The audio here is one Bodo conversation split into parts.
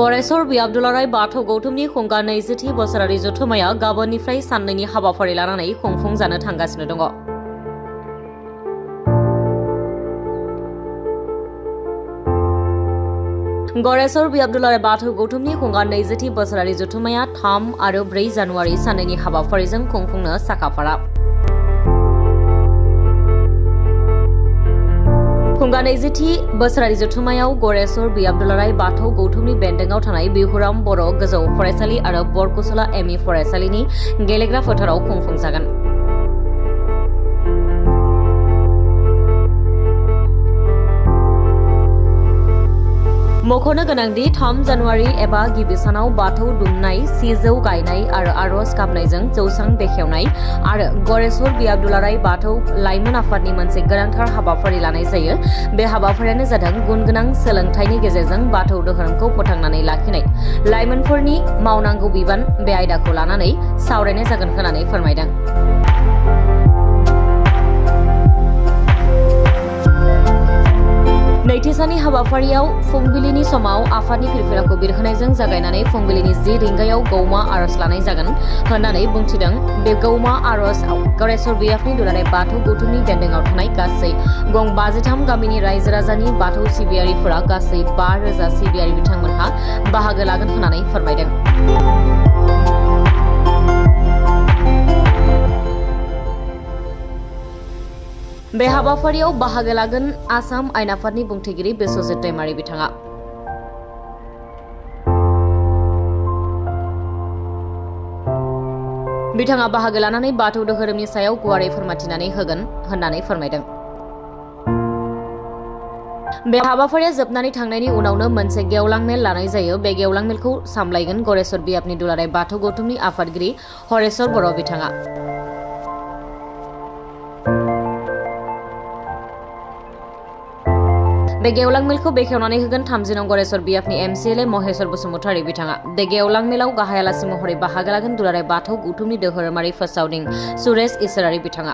गरेसर बियाब दुलाराय बाथौ गौतमनि खुंगा 20थि बोसोरारि जथुम्माया गाबोननिफ्राय साननैनि हाबाफारि लानानै खुंफुंजानो थांगासिनो दङ। गरेसर बियाब दुलाराय बाथौ गौतमनि खुंगा 20थि बोसोरारि जथुम्माया 3 आरो 4 जानुवारि साननैनि हाबाफारिजों खुंफुंनो साखाफारा। खुंगा 20थि बोसोरारि जथुम्मायाव गरेसर बियाब दुलाराय बाथौ गौतमनि बेन्दोंआव थानाय बिहुराम बर' गोजौ फरायसालि आरो बरकुसला एमइ फरायसालिनि गेलेग्रा फोथाराव खुंफुंजागोन। मख'नो गोनांदि 3 जानुवारि एबा गिबि सानाव बाथौ दुमनाय, सिजौ गायनाय आरो आरज गाबनायजों जौसां बेखेवनाय आरो गरेसर बियाब दुलाराय बाथौ लाइमोन आफादनि मोनसे गोनांथार हाबाफारि लानाय जायो। बे हाबाफारियानो जादों गुनगोनां सोलोंथाइनि गेजेरजों बाथौ धोरोमखौ फोथांनानै लाखिनाय। लाइमोनफोरनि मावनांगौ बिबान बे आयदाखौ लानानै सावरायनाय जागोन होननानै फोरमायदों। नैथि साननि हाबाफारियाव फुंबिलिनि समाव आफादनि फिरफिलाखौ बिरहोनायजों जागायनानै फुंबिलिनि 10 रिंगायाव गौमा आरज लानाय जागोन होननानै बुंथिदों। बे गौमा आरजआव गरेसर बियाबनि दुलाराय बाथौ गौतमनि बेन्दोंआव थानाय गासै गं 53 गामिनि रायजो राजानि बाथौ सिबियारिफोरा गासै 5,000 सिबियारि बिथांमोनहा बाहागो लागोन होननानै फोरमायदों। बे हाबाफारियाव बाहागो लागोन आसाम आयेन आफादनि बुंथिगिरि बिस्वजित दैमारी बिथाङा। बिथाङा बाहागो लानानै बाथौ धोरोमनि सायाव गुवारै फोरमायथिनानै होगोन होननानै फोरमायदों। बे हाबाफारिया जोबनानै थांनायनि उनावनो मोनसे गेवलां मेल लानाय जायो। बे गेवलां मेलखौ सामलायगोन गरेसर बियाबनि दुलाराय बाथौ गौतमनि आफादगिरि हरेश्वर बर' बिथाङा। बे गेवलां मेलखौ बेखेवनानै होगोन 30 नं गरेसर बियाबनि एमसिएलए महेश्वर बसुमतारी बिथाङा। बे गेवलां मेलाव गाहाय आलासि महरै बाहागो लागोन दुलाराय बाथौ गौतमनि धोरोमारि फोसावदिं सुरेश इसोरारी बिथाङा।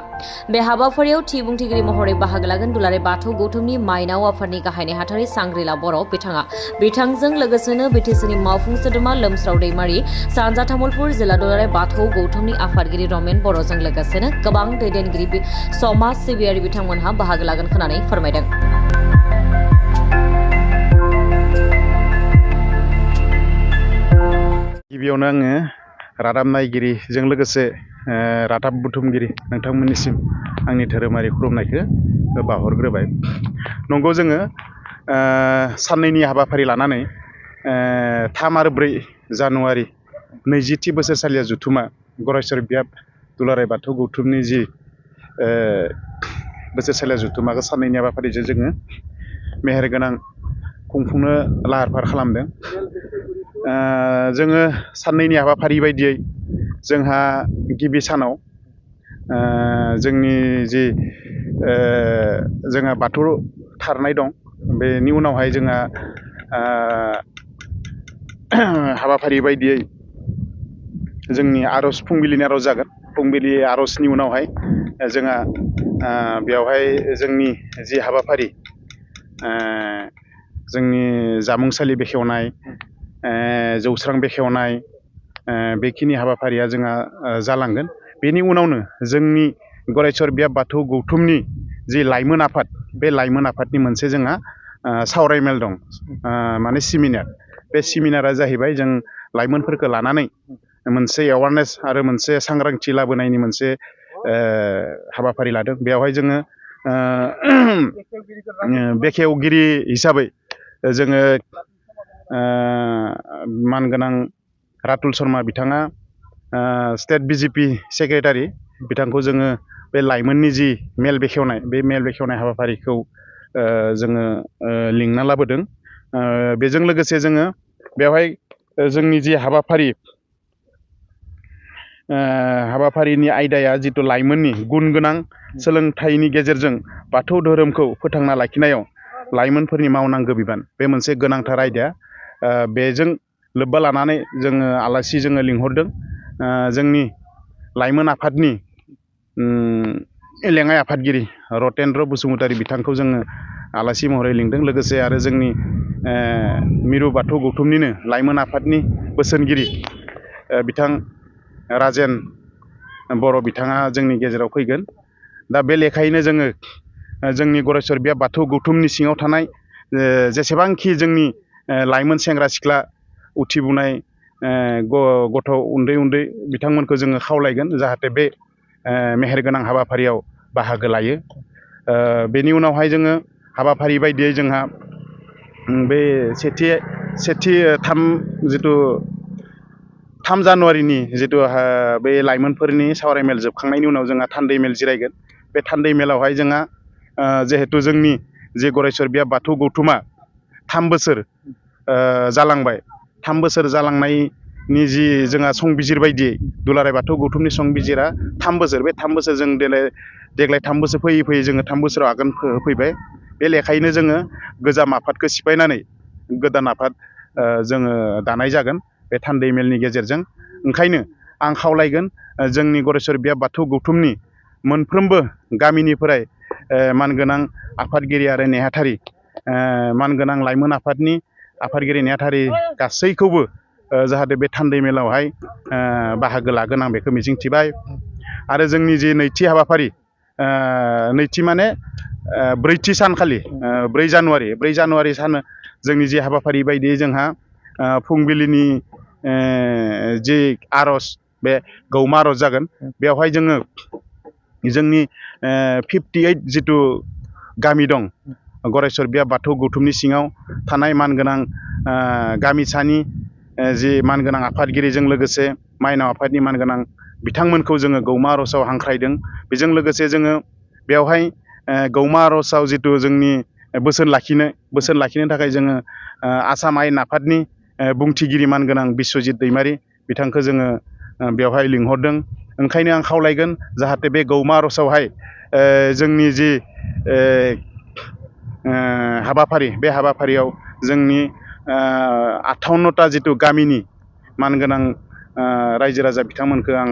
बे हाबाफारियाव थि बुंथिगिरि महरै बाहागो लागोन दुलाराय बाथौ गौतमनि माइनाव आफादनि गाहाय नेहाथारि सांग्रिला बर' बिथाङा। बिथांजों लोगोसेनो बिटिसिनि मावफुं सोद्रोमा लोमस्राव दैमारी, सानजा तामुलपुर जिल्ला दुलाराय बाथौ गौतमनि आफादगिरि रमेन बर'जों लोगोसेनो गोबां दैदेनगिरि समाज सिबियारि बिथांमोनहा बाहागो लागोन होननानै फोरमायदों। गिबियावनो आङो रादाब नायगिरिजों लोगोसे रादाब बुथुमगिरि नोंथांमोननिसिम आंनि धोरोमारि खुलुमनायखौ बावहरग्रोबाय। नंगौ, जोङो साननैनि हाबाफारि लानानै 3 आरो 4 जानुवारि 20थि बोसोरसालिया जथुम्मा गरेसर बियाब दुलाराय बाथौ गौतमनि जि बोसोरसालिया जथुम्माखौ साननैनि हाबाफारिजों जोङो मेहेरगोनां खुंफुंनो लाहार फाहार खालामदों। जोङो साननैनि हाबाफारि बायदियै जोंहा गिबि सानाव जोंनि जि जोंहा बाथौ थारनाय दं। बेनि उनावहाय जोंहा हाबाफारि बायदियै जोंनि आरज फुंबिलिनि आरज जागोन। फुंबिलि आरजनि उनावहाय जोंहा बेवहाय जोंनि जि हाबाफारि जोंनि जामुंसालि बेखेवनाय, जौस्रां बेखेवनाय, बेखिनि हाबाफारिया जोंहा जालांगोन। बेनि उनावनो जोंनि गरेसर बियाब बाथौ गौतमनि जि लाइमोन आफाद, बे लाइमोन आफादनि मोनसे जोंहा सावरायमेल दं, माने सेमिनार। बे सेमिनारा जाहैबाय जों लाइमोनफोरखौ लानानै मोनसे एवारनेस आरो मोनसे सांग्रांथि लाबोनायनि मोनसे हाबाफारि लादों। बेवहाय जोङो बेखेवगिरि हिसाबै जोङो मानगोनां रातुल शर्मा बिथाङा स्टेट बिजेपि सेक्रेटारि, बिथांखौ जोङो बे लाइमोननि जि मेल बेखेवनाय, बे मेल बेखेवनाय हाबाफारिखौ जोङो लिंना लाबोदों। बेजों लोगोसे जोङो बेवहाय जोंनि जि हाबाफारिनि आयदाया जिथु लाइमोननि गुन गोनां सोलोंथाइनि गेजेरजों बाथौ धोरोमखौ फोथांना लाखिनायाव लाइमोनफोरनि मावनांगौ बिबान, बे मोनसे गोनांथार आयदा। बेजों लोब्बा लानानै जोङो लिंहरदों जोंनि लाइमोन आफादनि लेङाइ आफादगिरि रतेन्द्र बसुमतारी बिथांखौ जोङो आलासि महरै लिंदों। लोगोसे आरो जोंनि मिरु बाथौ गौथुमनिनो लाइमोन आफादनि बोसोनगिरि बिथां राजेन बर' बिथाङा जोंनि गेजेराव फैगोन। दा बे लेखायैनो जोङो जोंनि गरेस्वर बियाब बाथौ गौथुमनि सिङाव थानाय जेसेबांखि जोंनि लाइमोन सेंग्रा सिख्ला उथिबोनाय गथ' उन्दै उन्दै बिथांमोनखौ जोङो खावलायगोन जाहाथे बे मेहेरगोनां हाबाफारियाव बाहागो लायो। बेनि उनावहाय जोङो हाबाफारि बायदियै जोंहा बे जिथु 3 जानुवारिनि जिथु बे लाइमोनफोरनि सावरायमेल जोबखांनायनि उनाव जोंहा थान्दै मेल जिरायगोन। बे थान्दै मेलावहाय जोंहा जिहेथु जोंनि जे गरेस्वर बियाब बाथौ गौथुमा 3 बोसोर जालांबाय। 3 बोसोर जालांनायनि जि जोंहा संबिजिर बायदियै दुलाराय बाथौ गौथुमनि संबिजिरा 3 बोसोर। बे 3 बोसोर जों देग्लाय 3 बोसोर फैयै फैयै जोङो 3 बोसोराव आगान होफैबाय। बे लेखायैनो जोङो गोजाम आफादखौ सिफायनानै गोदान आफाद जोङो दानाय जागोन बे थान्दै मेलनि गेजेरजों। ओंखायनो आं खावलायगोन जोंनि गरेस्वर बियाब बाथौ गौथुमनि मोनफ्रोमबो गामिनिफ्राय मानगोनां आफादगिरि आरो नेहाथारि मानगोनां लाइमोन आफादनि आफादगिरि नेहाथारि गासैखौबो जाहाथे बे थान्दै मेलावहाय बाहागो लागोन आं बेखौ मिजिंथिबाय। आरो जोंनि जि नैथि हाबाफारि नैथि माने ब्रैथि सानखालि 4 जानुवारि सान जोंनि जि हाबाफारि बायदियै जोंहा फुंबिलिनि जि आर'ज बे गौमा आर'ज जागोन। बेवहाय जोङो जोंनि 58 जिथु गामि दं गरेस्वर बियाब बाथौ गौथुमनि सिङाव थानाय मानगोनां गामिसानि जि मानगोनां आफादगिरिजों लोगोसे माइनाव आफादनि मानगोनां बिथांमोनखौ जोङो गौमा आर'जआव हांख्रायदों। बेजों लोगोसे जोङो बेवहाय गौमा आर'जआव जिथु जोंनि बोसोन लाखिनो थाखाय जोङो आसाम आयेन आफादनि बुंथिगिरि मानगोनां बिस्वजित दैमारि बिथांखौ जोङो बेवहाय लिंहरदों। ओंखायनो आं खावलायगोन जाहाथे बे गौमा आर'जआवहाय जोंनि जि हाबाफारि बे हाबाफारियाव जोंनि 58टा जिथु गामिनि मानगोनां रायजो राजा बिथांमोनखौ आं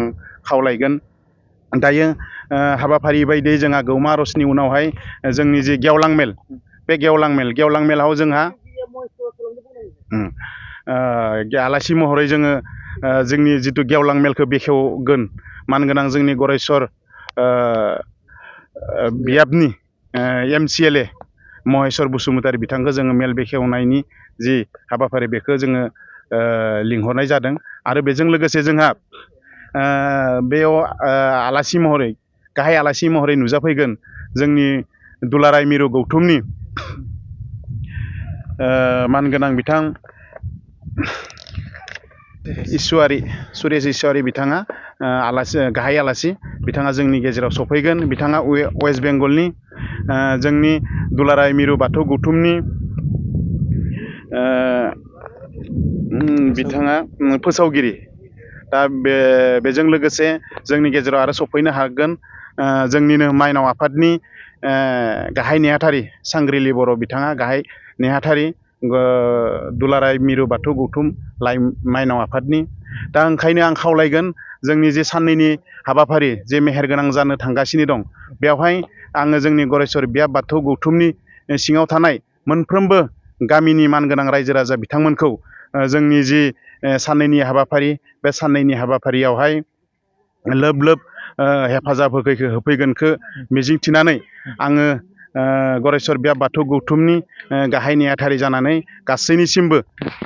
खावलायगोन। दायो हाबाफारि बायदियै जोंहा गौमा आर'जनि उनावहाय जोंनि जि गेवलां मेल बे गेवलां मेलाव जोंहा आलासि महरै जोङो जोंनि जिथु गेवलां मेलखौ बेखेवगोन मानगोनां जोंनि गरेस्वर बियाबनि MCLA महेस्वर बसुमतारी बिथांखौ जोङो मेल बेखेवनायनि जि हाबाफारि बेखौ जोङो लिंहरनाय जादों। आरो बेजों लोगोसे जोंहा बेयाव गाहाय आलासि महरै नुजाफैगोन जोंनि दुलाराय मिरु गौथुमनि मानगोनां बिथां सुरेश इसवारि बिथाङा गाहाय आलासि बिथाङा जोंनि गेजेराव सफैगोन। बिथाङा वेस्ट बेंगलनि जोंनि दुलाराय मिरु बाथौ गौथुमनि बिथाङा फोसावगिरि। दा बेजों लोगोसे जोंनि गेजेराव आरो सफैनो हागोन जोंनिनो माइनाव आफादनि गाहाय नेहाथारि सांग्रिलि बर' बिथाङा गाहाय नेहाथारि दुलाराय मिरु बाथौ गौथुम माइनाव आफादनि। दा ओंखायनो आं खावलायगोन जोंनि जे साननैनि हाबाफारि जे मेहेरगोनां जानो थांगासिनो दं बेवहाय आङो जोंनि गरेस्वर बियाब बाथौ गौथुमनि सिङाव थानाय मोनफ्रोमबो गामिनि मानगोनां रायजो राजा बिथांमोनखौ जोंनि जि साननैनि हाबाफारि बे साननैनि हाबाफारियावहाय लोब लोब हेफाजाब होफैगोनखौ मिजिंथिनानै आङो गरेस्वर बियाब बाथौ गौथुमनि गाहाय नेहाथारि जानानै गासैनिसिमबो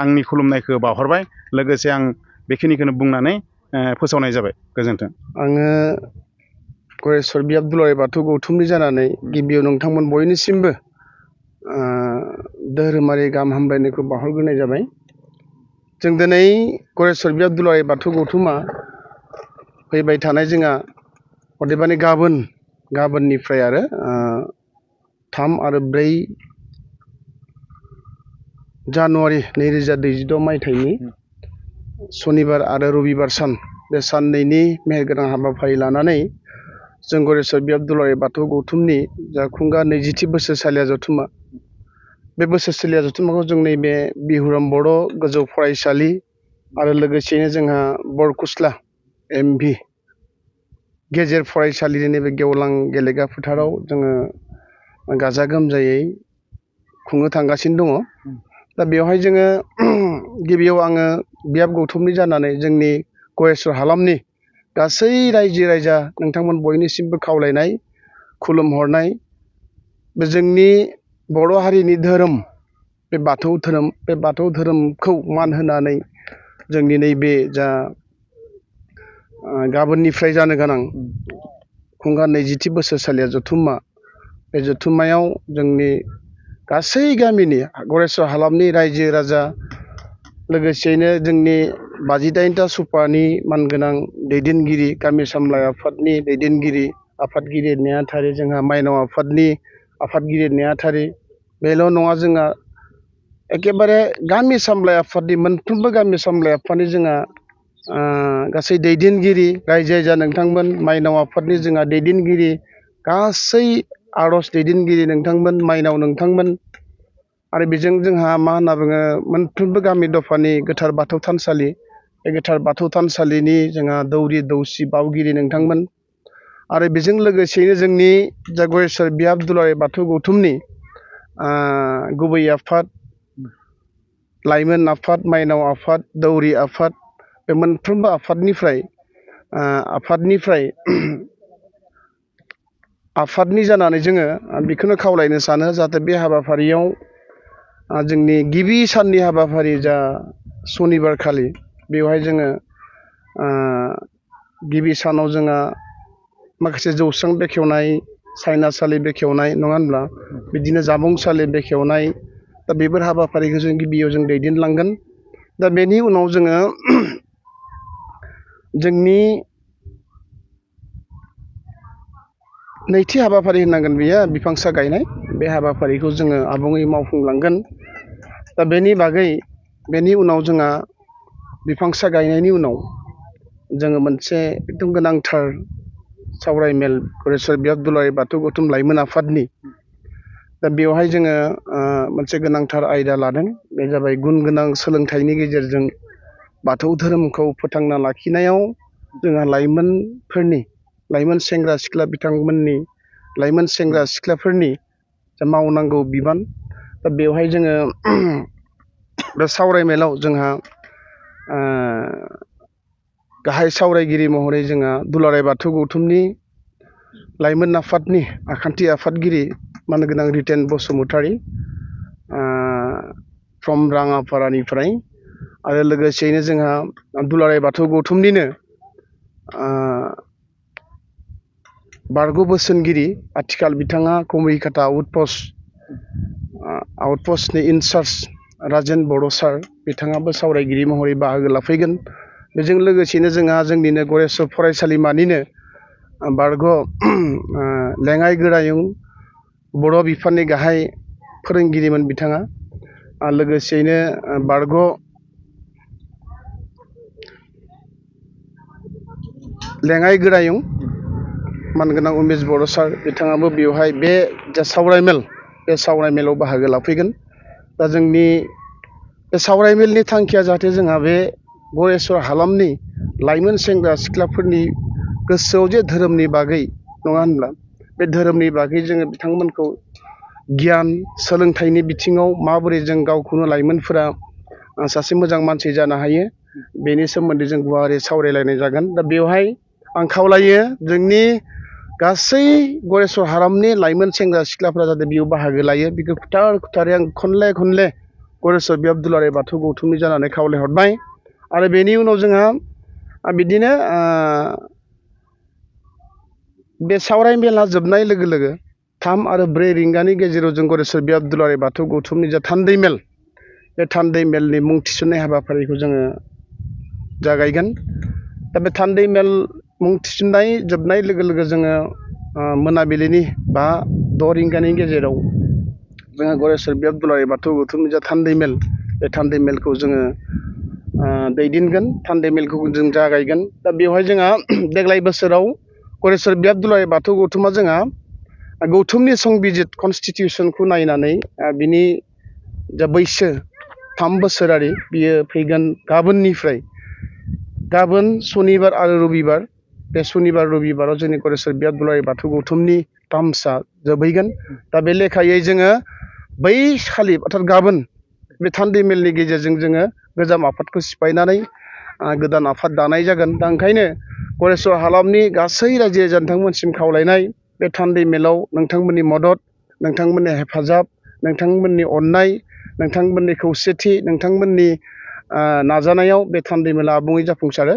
आंनि खुलुमनायखौ बावहरबाय। लोगोसे आं बेखिनिखौनो बुंनानै फोसावनाय जाबाय। गोजोन्थों। आङो गरेस्वर बियाब दुलाराय बाथौ गौथुमनि जानानै गिबियाव नोंथांमोन बयनिसिमबो धोरोमारि गाहाम हामलायनायखौ बावहरग्रोनाय जाबाय। जों दिनै गरेस्वर बियाब दुलाराय बाथौ गौथुमा फैबाय थानाय जोंहा अदेबानि गाबोननिफ्राय आरो 3 आरो 4 जानुवारि 2026 मायथाइनि सनिबार आरो रबिबार सान बे साननैनि मेहेरगोनां हाबाफारि लानानै जों गरेस्वर बियाब दुलाराय बाथौ गौथुमनि जा खुंगा 20थि बोसोरसालिया जथुम्मा बे बोसोरसालिया जथुम्माखौ जों नैबे बिहुराम बर' गोजौ फरायसालि आरो लोगोसेयैनो जोंहा बरकुस्ला MV गेजेर फरायसालिनि नैबे गेवलां गेलेग्रा फोथाराव जोङो गाजा गोमजायै खुंनो थांगासिनो दङ। दा बेवहाय जोङो गिबियाव आङो बियाब गौथुमनि जानानै जोंनि गरेस्वर हालामनि गासै रायजो राजा नोंथांमोन बयनिसिमबो खावलायनाय खुलुमहरनाय बे जोंनि बर' हारिनि धोरोम बे बाथौ धोरोम बे बाथौ धोरोमखौ मान होनानै जोंनि नैबे जा गाबोननिफ्राय जानो गोनां खुंगा 20थि बोसोरसालिया जथुम्मा बे जथुम्मायाव जोंनि गासै गामिनि गरेस्वर हालामनि रायजो राजा लोगोसेयैनो जोंनि 58टा सुपानि मानगोनां दैदेनगिरि गामि सामलाय आफादनि दैदेनगिरि आफादगिरि नेहाथारि जोंहा माइनाव आफादनि आफादगिरि नेहाथारि बेल' नङा जोंहा एखेबारे गामि सामलाय आफादनि मोनफ्रोमबो गामि सामलाय आफादनि जोंहा गासै दैदेनगिरि रायजो राजा नोंथांमोन माइनाव आफादनि जोंहा दैदेनगिरि गासै आर'ज दैदेनगिरि नोंथांमोन माइनाव नोंथांमोन आरो बेजों जोंहा मा होनना बुङो मोनफ्रोमबो गामि दफानि गोथार बाथौ थानसालि बे गोथार बाथौ थानसालिनि जोंहा दौरि दौसि बावगिरि नोंथांमोन आरो बेजों लोगोसेयैनो जोंनि जा गरेस्वर बियाब दुलाराय बाथौ गौथुमनि गुबै आफाद लाइमोन आफाद माइनाव आफाद दौरि आफाद बे मोनफ्रोमबो आफादनि जानानै जोङो बेखौनो खावलायनो सानो जाहाथे बे हाबाफारियाव जोंनि गिबि साननि हाबाफारि जा सनिबार खालि बेवहाय जोङो गिबि सानाव जोंहा माखासे जौस्रां बेखेवनाय सायनासालि बेखेवनाय नङा होनब्ला बिदिनो जामुंसालि बेखेवनाय दा बेफोर हाबाफारिखौ जों गिबियाव जों दैदेनलांगोन। दा बेनि उनाव जोङो जोंनि नैथि हाबाफारि होननांगोन बेयो बिफांसा गायनाय बे हाबाफारिखौ जोङो आबुङै मावफुंलांगोन। दा बेनि उनाव जोंहा बिफांसा गायनायनि उनाव जोङो मोनसे एकदम गोनांथार सावरायमेल गरेस्वर बियाब दुलाराय बाथौ गौथुम लाइमोन आफादनि दा बेवहाय जोङो मोनसे गोनांथार आयदा लादों बे जाबाय गुन गोनां सोलोंथाइनि गेजेरजों बाथौ धोरोमखौ फोथांना लाखिनायाव जोंहा लाइमोन सेंग्रा सिख्ला बिथांमोननि लाइमोन सेंग्रा सिख्लाफोरनि जा मावनांगौ बिबान दा बेवहाय जोङो बे सावरायमेलाव जोंहा गाहाय सावरायगिरि महरै जोंहा दुलाराय बाथौ गौथुमनि लाइमोन आफादनि आखान्थि आफादगिरि मानगोनां रितेन बसुमतारी फ्रम राङापारानिफ्राय आरो लोगोसेयैनो जोंहा दुलाराय बाथौ गौथुमनिनो बारग' बोसोनगिरि आथिखाल बिथाङा कमुरिकाटा आउटपस्टनि इनचार्ज राजेन बर' सार बिथाङाबो सावरायगिरि महरै बाहागो लाफैगोन। बेजों लोगोसेनो जोंहा जोंनिनो गरेस्वर फरायसालिमानिनो बारग' लेङाइ गोरायुं बर' बिफाननि गाहाय फोरोंगिरिमोन बिथाङा लोगोसेयैनो बारग' लेङाइ गोरायुं मानगोनां उमेश बर' सार बिथाङाबो बेवहाय बे जा सावरायमेलाव बाहागो लाफैगोन। दा जोंनि बे सावरायमेलनि थांखिया जाहाथे जोंहा बे गरेस्वर हालामनि लाइमोन सेंग्रा सिख्लाफोरनि गोसोआव जे धोरोमनि बागै नङा होनब्ला बे धोरोमनि बागै जोङो बिथांमोनखौ गियान सोलोंथाइनि बिथिङाव माबोरै जों गावखौनो लाइमोनफोरा सासे मोजां मानसि जानो हायो बेनि सोमोन्दै जों गुवारै सावरायलायनाय जागोन। दा बेवहाय आं खावलायो जोंनि गासै गरेस्वर हालामनि लाइमोन सेंग्रा सिख्लाफ्रा जाहाथे बेयाव बाहागो लायो बेखौ खुथारै आं खनले गरेस्वर बियाब दुलाराय बाथौ गौथुमनि जानानै खावलायहरबाय। आरो बेनि उनाव जोंहा बिदिनो बे सावरायमेला जोबनाय लोगो लोगो 3 आरो 4 रिंगानि गेजेराव जों गरेस्वर बियाब दुलाराय बाथौ गौथुमनि जा थान्दै मेल बे थान्दै मेलनि मुं थिसननाय हाबाफारिखौ जोङो जागायगोन। दा बे थान्दै मेल मुं थिसननाय जोबनाय लोगो लोगो जोङो मोनाबिलिनि 5-6 रिंगानि गेजेराव जोङो गरेस्वर बियाब दुलाराय बाथौ गौथुमनि जा थान्दै मेल बे थान्दै मेलखौ जोङो दैदेनगोन थान्दै मेलखौ जों जागायगोन। दा बेवहाय जोंहा देग्लाय बोसोराव गरेस्वर बियाब दुलाराय बाथौ गौथुमा जोंहा गौथुमनि संबिजित कनस्टिटिउसनखौ नायनानै बिनि जा बैसो 3 बोसोरारि बियो फैगोन गाबोन सनिबार आरो रबिबार बे सनिबार रबिबाराव जोंनि गरेस्वर बियाब दुलाराय बाथौ गौथुमनि तामसा जोबहैगोन दा बे लेखायै जोङो बै खालि अर्थात गाबोन बे थान्दै मेलनि गेजेरजों जोङो गोजाम आफादखौ सिफायनानै गोदान आफाद दानाय जागोन दा ओंखायनो गरेस्वर हालामनि गासै रायजो राजा नोंथांमोनसिम खावलायनाय बे थान्दै मेलाव नोंथांमोननि मदद नोंथांमोननि हेफाजाब नोंथांमोननि अननाय नोंथांमोननि खौसेथि नोंथांमोननि नाजानायाव बे थान्दै मेला आबुङै जाफुंसारो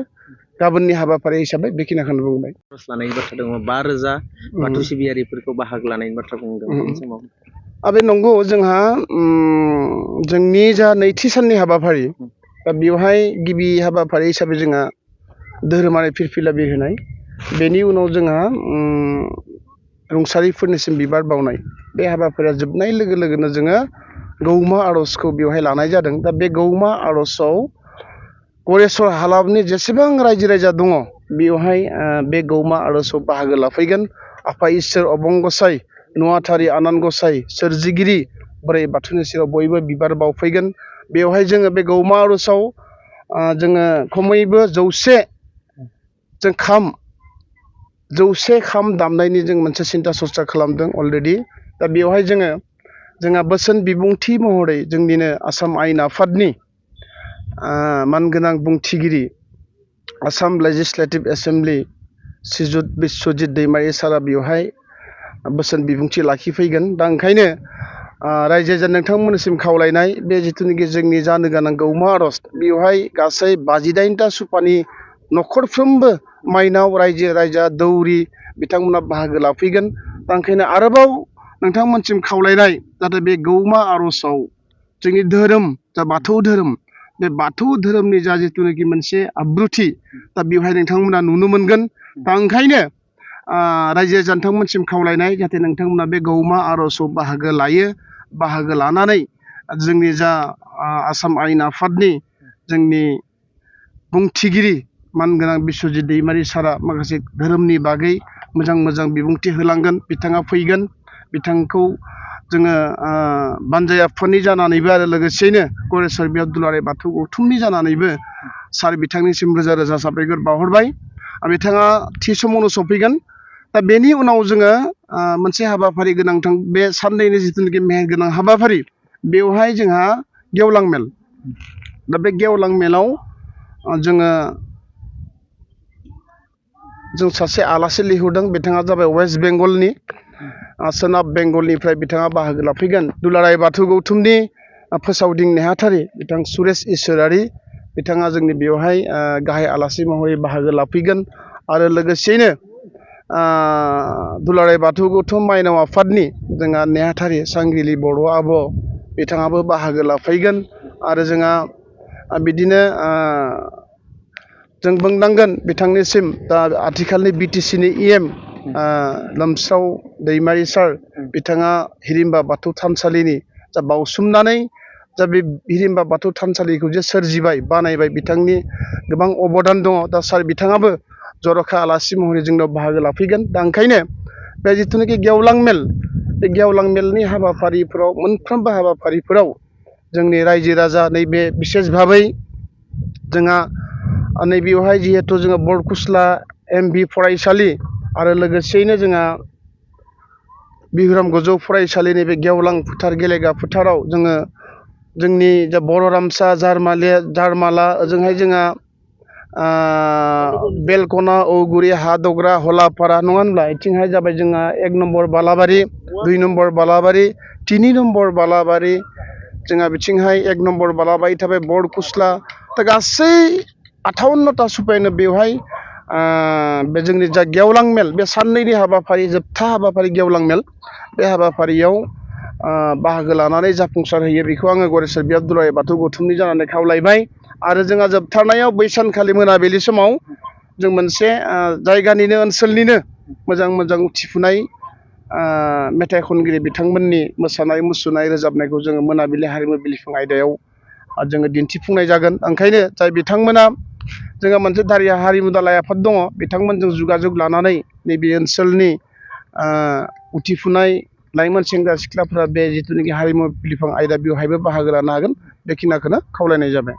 गाबोननि हाबाफारि हिसाबै बेखिनिखौनो बुंबाय। खरस लानायनि बाथ्रा दङ 5,000 बाथौ सिबियारिफोरखौ बाहागो लानायनि बाथ्रा बुंदों बेनि समाव बे नंगौ जोंहा जोंनि जा नैथि साननि हाबाफारि दा बेवहाय गिबि हाबाफारि हिसाबै जोंहा धोरोमारि फिरफिला बिरहोनाय बेनि उनाव जोंहा रुंसारिफोरनिसिम बिबार बावनाय बे हाबाफारिया जोबनाय लोगो लोगोनो जोङो गौमा आर'जखौ बेवहाय लानाय जादों दा बे गौमा आर'जआव गरेस्वर हालामनि जेसेबां रायजो राजा दङ बेवहाय बे गौमा आर'जआव बाहागो लाफैगोन आफा इसोर अबंगसाय नुवाथारि आनान गसाय सोरजिगिरि बोराइ बाथौनि सेराव बयबो बिबार बावफैगोन बेवहाय जोङो बे गौमा आर'जआव जोङो खमैबो 100 खाम दामनायनि जों मोनसे सिन्था सरसा खालामदों अलरेडि दा बेवहाय जोंहा बोसोन बिबुंथि महरै जोंनिनो आसाम आयेन आफादनि मानगोनां बुंथिगिरि आसाम लेजिस्लेटिभ एसेम्बलि श्रीजुत बिस्वजित दैमारि सारा बेवहाय बोसोन बिबुंथि लाखिफैगोन दा ओंखायनो रायजो राजा नोंथांमोननिसिम खावलायनाय बे जिथुनिखि जोंनि जानो गोनां गौमा आर'ज बेवहाय गासै 58टा सुपानि न'खरफ्रोमबो माइनाव रायजो राजा दौरि बिथांमोना बाहागो लाफैगोन दा ओंखायनो आरोबाव नोंथांमोनसिम खावलायनाय जाहाथे बे गौमा आर'जआव जोंनि धोरोम जा बाथौ धोरोम बे बाथौ धोरोमनि जा जिथुनिखि मोनसे आब्रुथि दा बेवहाय नोंथांमोना नुनो मोनगोन दा ओंखायनो रायजो राजा नोंथांमोनसिम खावलायनाय जाहाथे नोंथांमोना बे गौमा आर'जआव बाहागो लानानै जोंनि जा आसाम आयेन आफादनि जोंनि बुंथिगिरि मानगोनां बिस्वजित दैमारि सारा माखासे धोरोमनि बागै मोजां बिबुंथि होलांगोन बिथाङा फैगोन बिथांखौ जोङो बानजाय आफादनि जानानैबो आरो लोगोसेयैनो गरेस्वर बियाब दुलाराय बाथौ गौथुमनि जानानैबो सार बिथांनिसिम रोजा रोजा साबायखर बावहरबाय बिथाङा थि समावनो सफैगोन दा बेनि उनाव जोङो मोनसे हाबाफारि गोनांथार बे साननैनि जिथुनाखि मेहेरगोनां हाबाफारि बेवहाय जोंहा गेवलां मेल दा बे गेवलां मेलाव जों सासे आलासि लिंहरदों बिथाङा जाबाय वेस्ट बेंगलनि सोनाब बेंगलनिफ्राय बिथाङा बाहागो लाफैगोन दुलाराय बाथौ गौथुमनि फोसावदिं नेहाथारि बिथां सुरेश इसोरारि बिथाङा जोंनि बेवहाय गाहाय आलासि महरै बाहागो लाफैगोन आरो लोगोसेयैनो दुलाराय बाथौ गौथुम माइनाव आफादनि जोंहा नेहाथारि सांग्रिलि बर' आब' बिथाङाबो बाहागो लाफैगोन आरो जोंहा बिदिनो जों बुंनांगोन बिथांनिसिम दा आथिखालनि बिटिसिनि EM लोमस्राव दैमारि सार बिथाङा हिरिम्बा बाथौ थानसालिनि जा बावसोमनानै जा बे हिरिम्बा बाथौ थानसालिखौ जे सोरजिबाय बानायबाय बिथांनि गोबां अबदान दङ दा सार बिथाङाबो जर'खा आलासि महरै जोंनाव बाहागो लाफैगोन दा ओंखायनो बे जिथुनाखि गेवलां मेल बे गेवलां मेलनि हाबाफारिफोराव मोनफ्रोमबो हाबाफारिफोराव जोंनि रायजो राजा नैबे बिसेस भाबै जोंहा नैबेयावहाय जिहेथु जोङो बरकुसला MV फरायसालि आरो लोगोसेयैनो जोंहा बिहुराम गोजौ फरायसालिनि बे गेवलां फोथार गेलेग्रा फोथाराव जोङो जोंनि जा बर' रामसा जारमाला ओजोंहाय जोंहा बेलकना औगुरि हादग्रा हलापारा नङा होनब्ला बिथिंहाय जाबाय जोंहा 1 नम्बर बालाबारि 2 नम्बर बालाबारि 3 नम्बर बालाबारि जोंहा बिथिंहाय 1 नम्बर बालाबारि थाबाय बरकुसला दा गासै 58टा सुपायानो बेवहाय बे जोंनि जा गेवलां मेल बे साननैनि हाबाफारि जोबथा हाबाफारि गेवलां मेल बे हाबाफारियाव बाहागो लानानै जाफुंसार होयो बेखौ आङो गरेस्वर बियाब दुलाराय बाथौ गौथुमनि जानानै खावलायबाय आरो जोंहा जोबथारनायाव बै सानखालि मोनाबिलि समाव जों मोनसे जायगानिनो ओनसोलनिनो मोजां उथिफुनाय मेथाइ खनगिरि बिथांमोननि मोसानाय मुसुरनाय रोजाबनायखौ जोङो मोनाबिलि हारिमु बिलिफां आयदायाव जोङो दिन्थिफुंनाय जागोन ओंखायनो जाय बिथांमोना जोंहा मोनसे दारिया हारिमु दालाय आफाद दङ बिथांमोनजों जुगाजुग लानानै नैबे ओनसोलनि उथिफुनाय लाइमोन सेंग्रा सिख्लाफोरा बे जिथुनाखि हारिमु बिलिफां आयदा बेवहायबो बाहागो लानो हागोन बेखिनिखौनो खावलायनाय जाबाय।